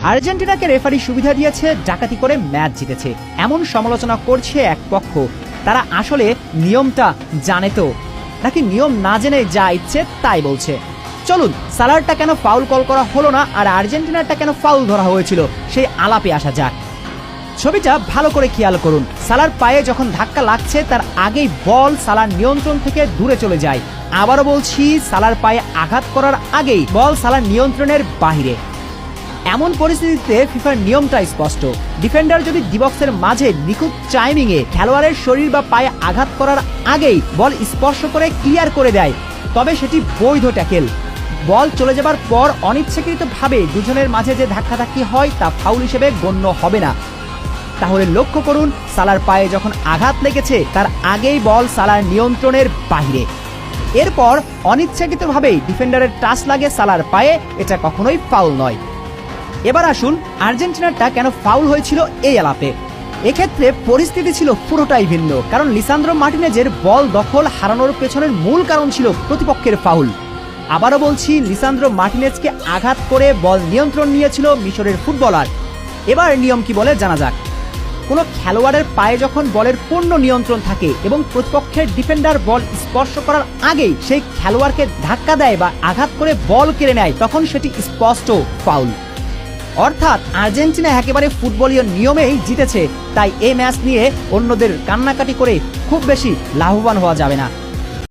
আর্জেন্টিনাকে রেফারি সুবিধা দিয়েছে, ডাকাতি করে ম্যাচ জিতেছে এমন সমালোচনা করছে এক পক্ষ। তারা আসলে নিয়মটা জানে তো, নাকি নিয়ম না জেনে যা ইচ্ছে তাই বলছে? চলুন সালারটা কেন ফাউল কল করা হলো না আর আর্জেন্টিনারটা কেন ফাউল ধরা হয়েছিল সেই আলাপে আসা যাক। ছবিটা ভালো করে খেয়াল করুন। সালার পায়ে যখন ধাক্কা লাগছে তার আগেই বল সালার নিয়ন্ত্রণ থেকে দূরে চলে যায়। আবারও বলছি, সালার পায়ে আঘাত করার আগেই বল সালার নিয়ন্ত্রণের বাহিরে। এমন পরিস্থিতিতে ফিফার নিয়মটা স্পষ্ট। ডিফেন্ডার যদি ডিবক্সের মাঝে নিখুঁত টাইমিংয়ে খেলোয়াড়ের শরীর বা পায়ে আঘাত করার আগেই বল স্পর্শ করে ক্লিয়ার করে দেয়, তবে সেটি বৈধ ট্যাকেল। বল চলে যাবার পর অনিচ্ছাকৃতভাবে দুজনের মাঝে যে ধাক্কাধাক্কি হয় তা ফাউল হিসেবে গণ্য হবে না। তাহলে লক্ষ্য করুন, সালার পায়ে যখন আঘাত লেগেছে তার আগেই বল সালার নিয়ন্ত্রণের বাহিরে। এরপর অনিচ্ছাকৃতভাবেই ডিফেন্ডারের টাচ লাগে সালার পায়ে, এটা কখনোই ফাউল নয়। এবার আসুন আর্জেন্টিনারটা কেন ফাউল হয়েছিল এই আলাপে। এক্ষেত্রে পরিস্থিতি ছিল পুরোটাই ভিন্ন, কারণ লিসান্দ্রো মার্টিনেজের বল দখল হারানোর পেছনের মূল কারণ ছিল প্রতিপক্ষের ফাউল। আবারও বলছি, লিসান্দ্রো মার্টিনেজকে আঘাত করে বল নিয়ন্ত্রণ নিয়েছিল মিশরের ফুটবলার। এবার নিয়ম কি বলে জানা যাক। কোনো খেলোয়াড়ের পায়ে যখন বলের পূর্ণ নিয়ন্ত্রণ থাকে এবং প্রতিপক্ষের ডিফেন্ডার বল স্পর্শ করার আগেই সেই খেলোয়াড়কে ধাক্কা দেয় বা আঘাত করে বল কেড়ে নেয়, তখন সেটি স্পষ্ট ফাউল। অর্থাৎ আর্জেন্টিনা একেবারে ফুটবলীয় নিয়মেই জিতেছে, তাই এই ম্যাচ নিয়ে অন্যদের কান্নাকাটি করে খুব বেশি লাভবান হওয়া যাবে না।